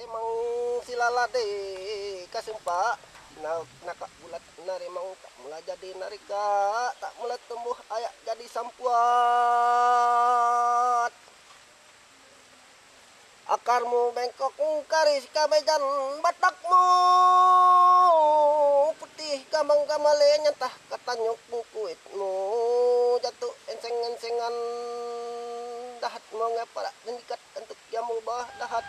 emang silalade kasumpa naka bulat narimang tak mula jadi narika tak mula tumbuh ayak jadi sampuat akarmu bengkok karis kamejan batakmu putih kamang kamale nyentah katanyuk kuitmu jatuh enseng-ensengan dahat mau ngapa dendikat untuk jamu bah dahat.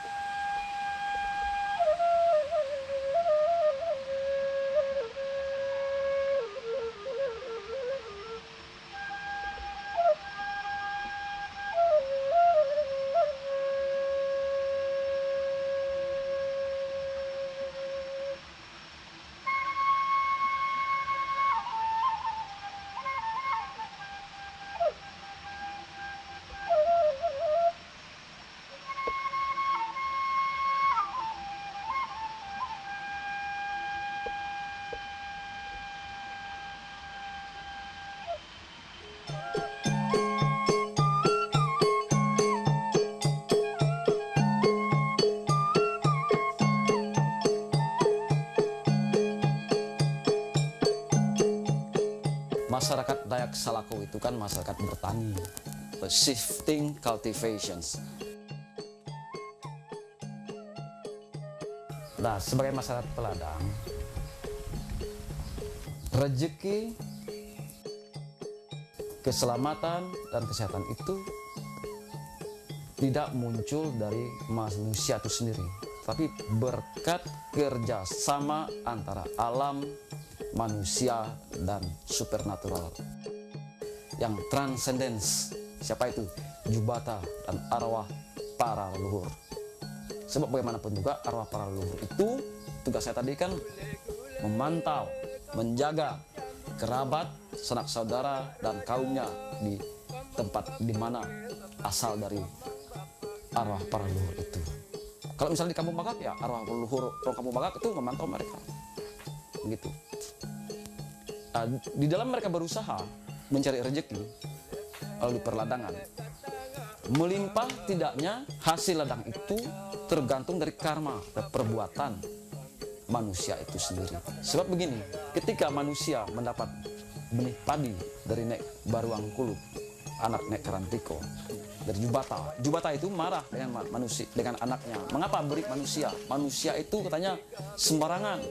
Masyarakat Dayak Salako itu kan masyarakat bertani, shifting cultivations. Nah, sebagai masyarakat peladang, rezeki, keselamatan, dan kesehatan itu tidak muncul dari manusia itu sendiri, tapi berkat kerjasama antara alam, manusia, dan supernatural yang transcendence. Siapa itu? Jubata dan arwah para leluhur. Sebab bagaimanapun juga arwah para leluhur itu tugas saya tadi kan memantau, menjaga kerabat, sanak saudara, dan kaumnya di tempat di mana asal dari arwah para leluhur itu. Kalau misalnya di Kampung Bagak, ya arwah leluhur orang Kampung Bagak itu memantau mereka. Begitu. Di dalam mereka berusaha mencari rezeki lalu di perladangan, melimpah tidaknya hasil ladang itu tergantung dari karma dan perbuatan manusia itu sendiri. Sebab begini, ketika manusia mendapat benih padi dari Nek Baruang Kulub, anak Nek Karantiko, dari Jubata, Jubata itu marah dengan manusia, dengan anaknya. Mengapa beri manusia? Manusia itu katanya sembarangan,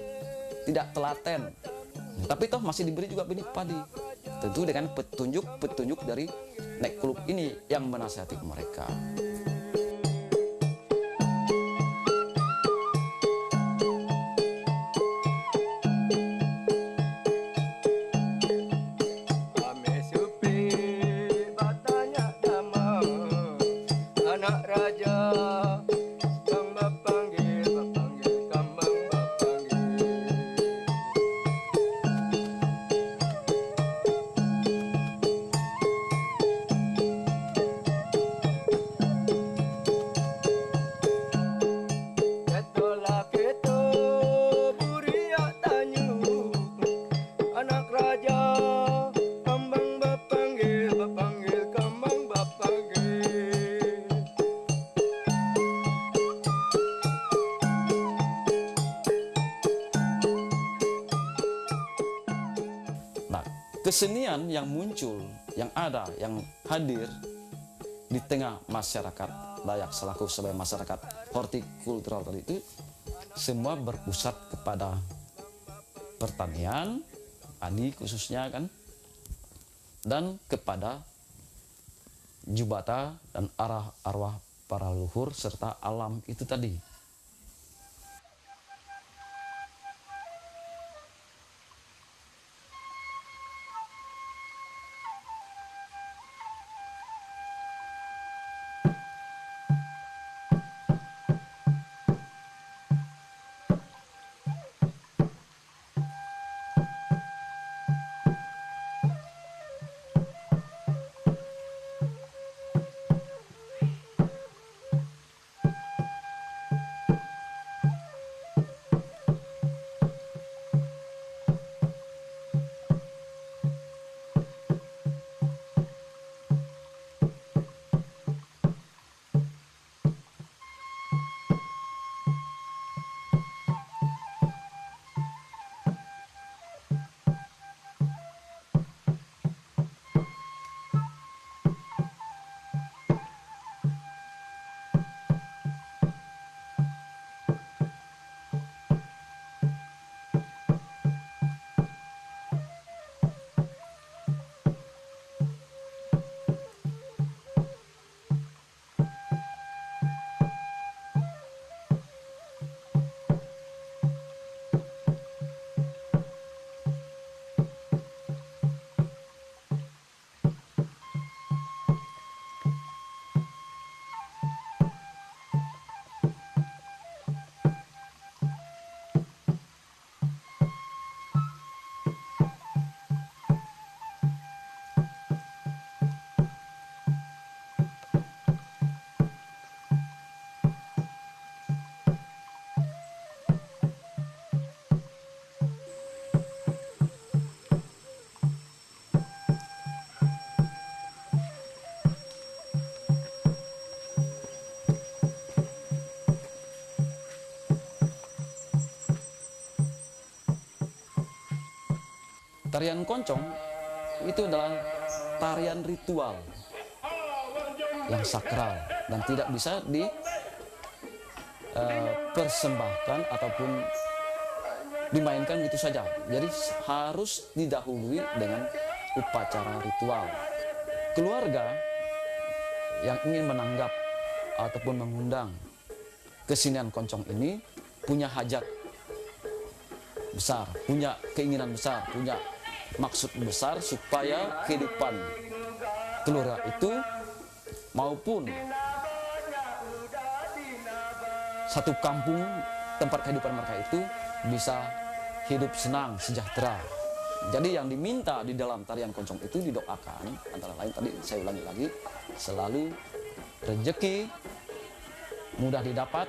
tidak telaten. Tapi toh masih diberi juga benih padi. Tentu dengan petunjuk dari Nek Kulub ini yang menasihati mereka. Ame supi batanya dama anak raja bang bapanggil kambang bapanggil. Ketolak itu buria tanyu anak raja kambang bapanggil kambang bapanggil. Nah, kesenian yang muncul, yang ada, yang hadir di tengah masyarakat Dayak Salako sebagai masyarakat hortikultural tadi itu semua berpusat kepada pertanian, padi khususnya kan, dan kepada Jubata dan arwah para leluhur serta alam itu tadi. tarian koncong itu adalah tarian ritual yang sakral dan tidak bisa dipersembahkan ataupun dimainkan gitu saja. Jadi harus didahului dengan upacara ritual. Keluarga yang ingin menanggap ataupun mengundang kesenian koncong ini punya hajat besar, punya keinginan besar, punya maksud besar supaya kehidupan keluarga itu maupun satu kampung tempat kehidupan mereka itu bisa hidup senang, sejahtera. Jadi yang diminta di dalam tarian koncong itu didoakan, antara lain tadi saya ulangi lagi, selalu rezeki mudah didapat,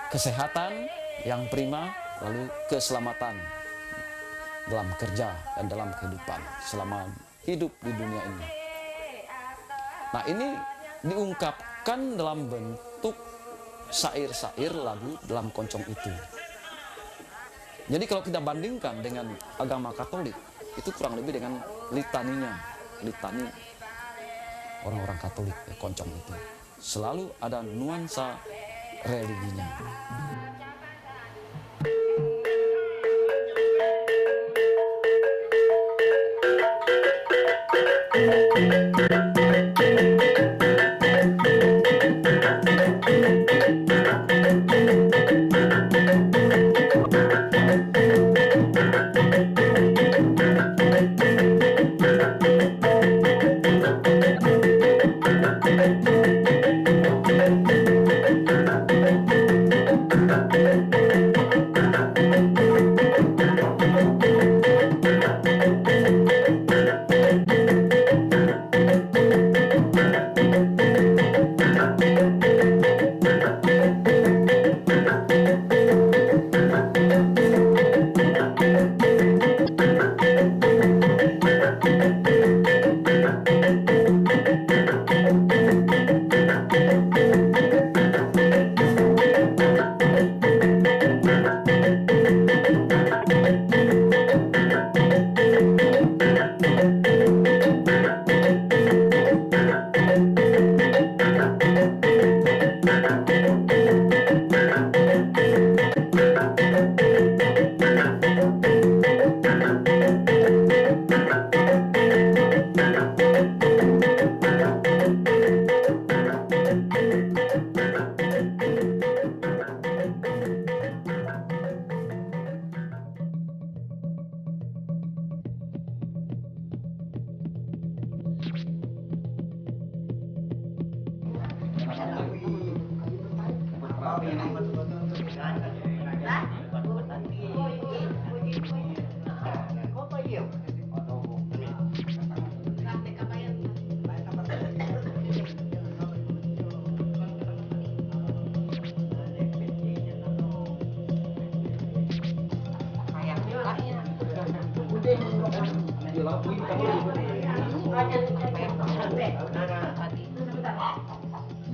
kesehatan yang prima, lalu keselamatan dalam kerja dan dalam kehidupan selama hidup di dunia ini. Nah, ini diungkapkan dalam bentuk syair-syair lagu dalam koncong itu. Jadi kalau kita bandingkan dengan agama Katolik, itu kurang lebih dengan litaninya, litani orang-orang Katolik, ya, koncong itu selalu ada nuansa religinya.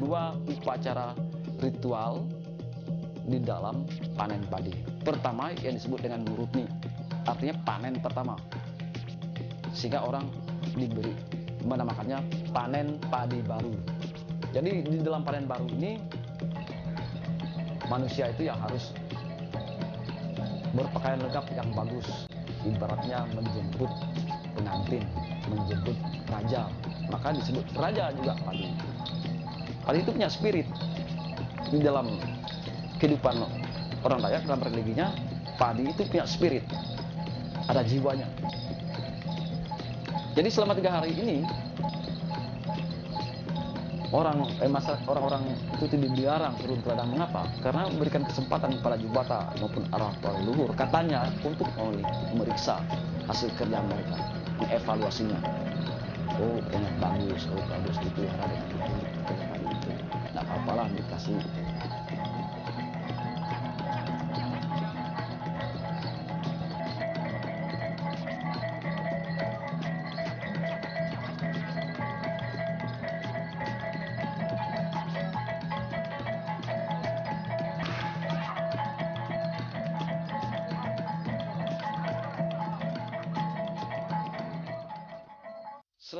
Dua upacara ritual di dalam panen padi. Pertama yang disebut dengan Nurutni, artinya panen pertama. Sehingga orang diberi menamakannya panen padi baru. Jadi di dalam panen baru ini manusia itu yang harus berpakaian lengkap yang bagus. Ibaratnya menjemput pengantin, menjemput raja. Maka disebut raja juga padi. Padi itu punya spirit. Di dalam kehidupan orang Dayak, dalam religinya, padi itu punya spirit. Ada jiwanya. Jadi selama 3 hari ini, orang-orang itu tidak dilarang turun ke ladang. Mengapa? Karena memberikan kesempatan kepada jubata maupun arwah leluhur, katanya, untuk memeriksa hasil kerja mereka, mengevaluasinya. Oh, enak, bagus, oh bagus, dipelihara dengan itu. Tidak apa-apalah dikasih.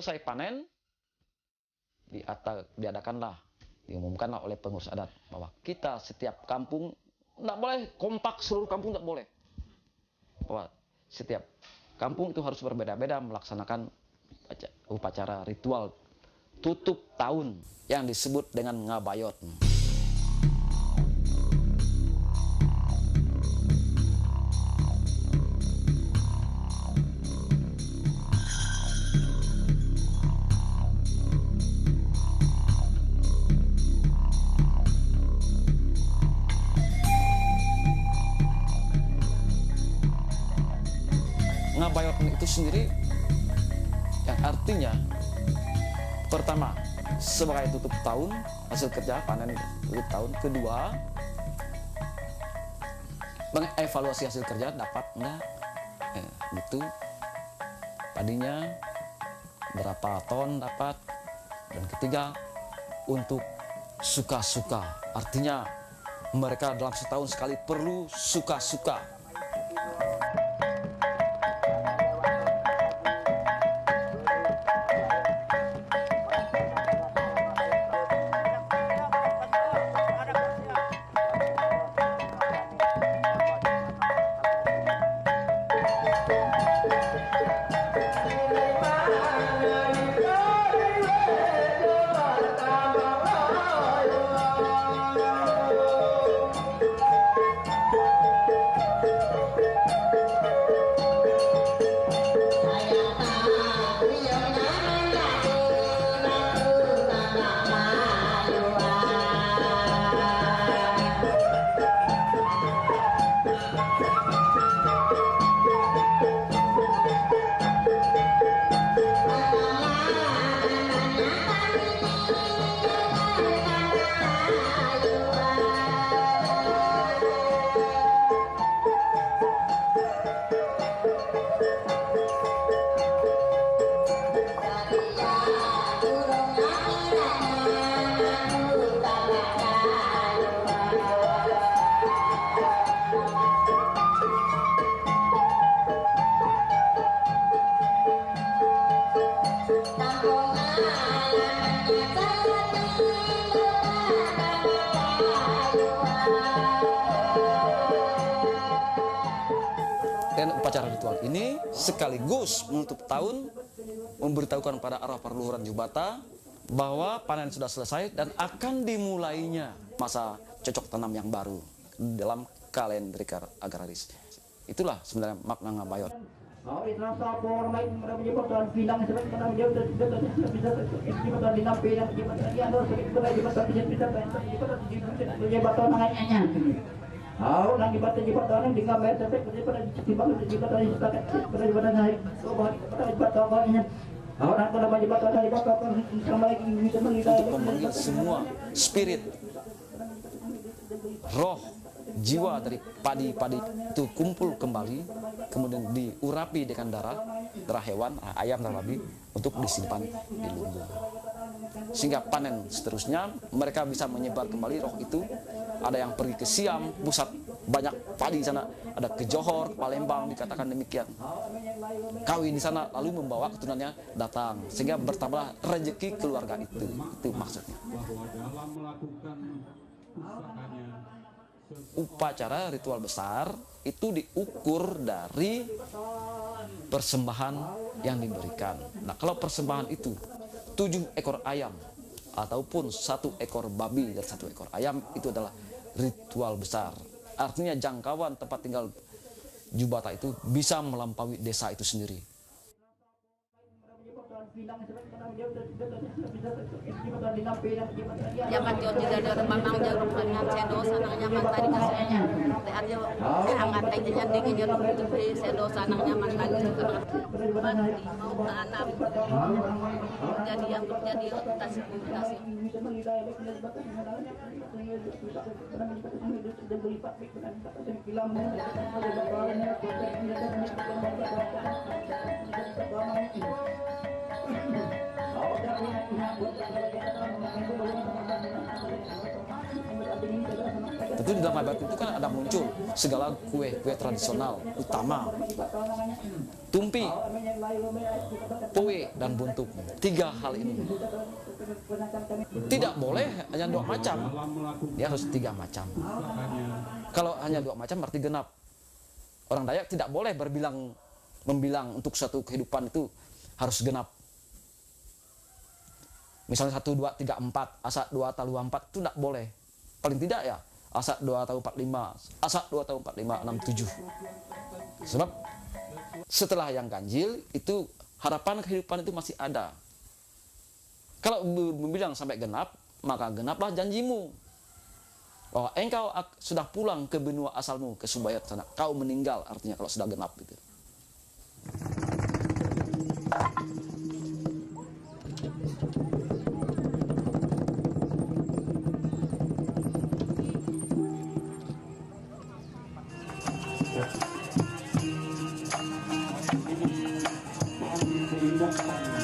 selesai panen, diumumkanlah oleh pengurus adat bahwa kita setiap kampung tidak boleh kompak, seluruh kampung tidak boleh. Bahwa setiap kampung itu harus berbeda-beda melaksanakan upacara ritual tutup tahun yang disebut dengan ngabayot. Ngabayot itu sendiri yang artinya pertama sebagai tutup tahun hasil kerja panen tutup tahun, kedua mengevaluasi hasil kerja dapat enggak gitu padinya berapa ton dapat, dan ketiga untuk suka-suka artinya mereka dalam setahun sekali perlu suka-suka. Dan upacara ritual ini sekaligus menutup tahun, memberitahukan pada arwah perluhuran Jubata bahwa panen sudah selesai dan akan dimulainya masa cocok tanam yang baru dalam kalender agraris. Itulah sebenarnya makna ngabayot. Untuk memanggil semua spirit, roh, jiwa dari padi-padi itu kumpul kembali, kemudian diurapi dengan darah hewan, ayam dan babi untuk disimpan di lumbung. Sehingga panen seterusnya mereka bisa menyebar kembali roh itu. Ada yang pergi ke Siam, pusat banyak padi di sana, ada ke Johor, Palembang, dikatakan demikian. Kawin di sana lalu membawa keturunannya datang, sehingga bertambah rezeki keluarga itu maksudnya. Upacara ritual besar itu diukur dari persembahan yang diberikan. Nah, kalau persembahan itu 7 ekor ayam ataupun 1 ekor babi dan 1 ekor ayam, itu adalah ritual besar. Artinya jangkauan tempat tinggal Jubata itu bisa melampaui desa itu sendiri. Jabat yo tidak ada mamang jarum dengan sedo sanang nyaman tadi kasihnya. Lihat yo hangat aja jadi ngejar itu sedo sanang nyaman tadi mau tanam. Jadi yang terjadi mutasi. Tentu itu di dalam ngabayot itu kan ada muncul segala kue-kue tradisional utama, tumpi, poe, dan buntuk. 3 hal ini tidak boleh hanya 2 macam, dia harus 3 macam. Kalau hanya 2 macam berarti genap. Orang Dayak tidak boleh membilang untuk satu kehidupan itu harus genap. Misalnya 1, 2, 3, 4, asak 2 talu 4 itu tidak boleh. Paling tidak ya asak 2 talu 4, 5, asak 2 talu 4, 5, 6, 7. Sebab setelah yang ganjil itu harapan kehidupan itu masih ada. Kalau bilang sampai genap, maka genaplah janjimu bahwa engkau sudah pulang ke benua asalmu, ke Subayat sana. Kau meninggal, artinya kalau sudah genap gitu.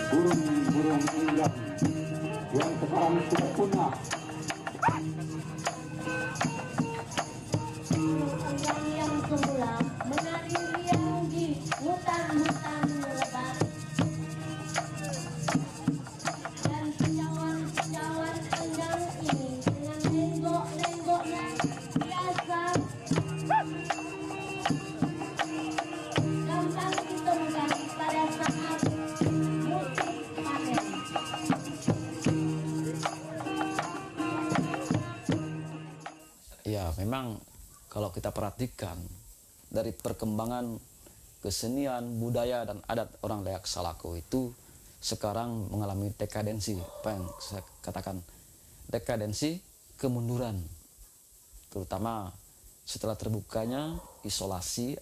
Burung-burung indah yang sekarang sudah punah. Yang semula menari riang di hutan-hutan lebat, dan cawan-cawan endang ini dengan lenggok-lenggoknya biasa gampang ditemukan pada saat musim panen. Ya, memang kalau kita perhatikan dari perkembangan kesenian, budaya, dan adat orang Dayak Salako itu sekarang mengalami dekadensi. Apa yang saya katakan? Dekadensi, kemunduran. Terutama setelah terbukanya isolasi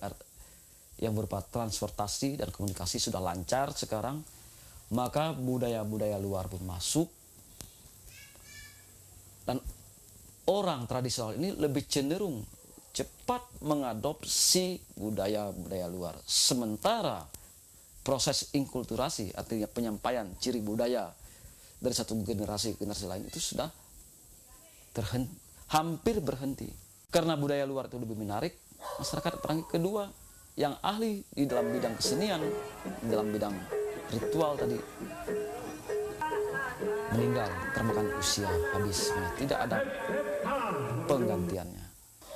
yang berupa transportasi dan komunikasi sudah lancar sekarang, maka budaya-budaya luar pun masuk. Dan orang tradisional ini lebih cenderung cepat mengadopsi budaya-budaya luar. Sementara proses inkulturasi, artinya penyampaian ciri budaya dari satu generasi ke generasi lain itu sudah hampir berhenti. Karena budaya luar itu lebih menarik, masyarakat perangi kedua yang ahli di dalam bidang kesenian, di dalam bidang ritual tadi, meninggal, termakan usia habis, tidak ada penggantiannya.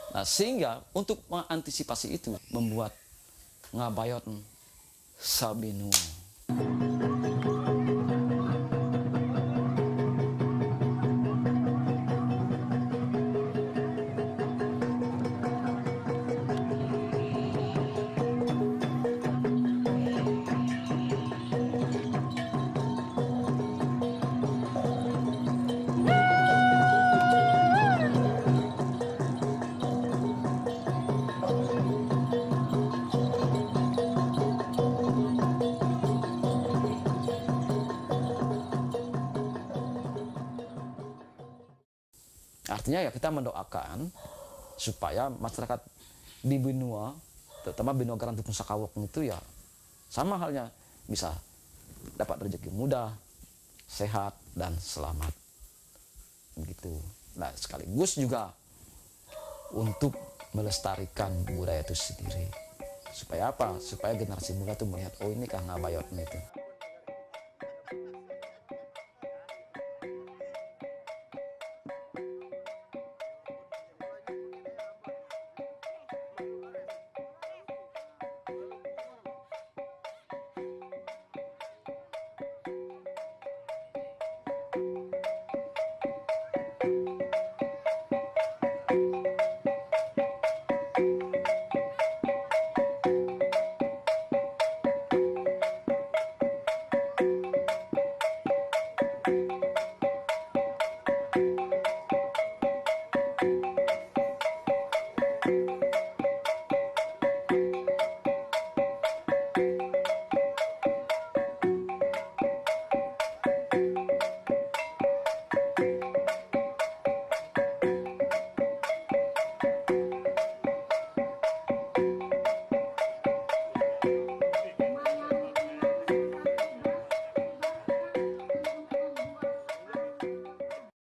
Nah, sehingga untuk mengantisipasi itu membuat ngabayot Sabinu. Artinya ya kita mendoakan supaya masyarakat di benua, terutama benua Garanti Pusakawok itu ya sama halnya bisa dapat rezeki mudah, sehat, dan selamat. Begitu. Nah, sekaligus juga untuk melestarikan budaya itu sendiri. Supaya apa? Supaya generasi muda itu melihat, oh ini kah ngabayotnya itu.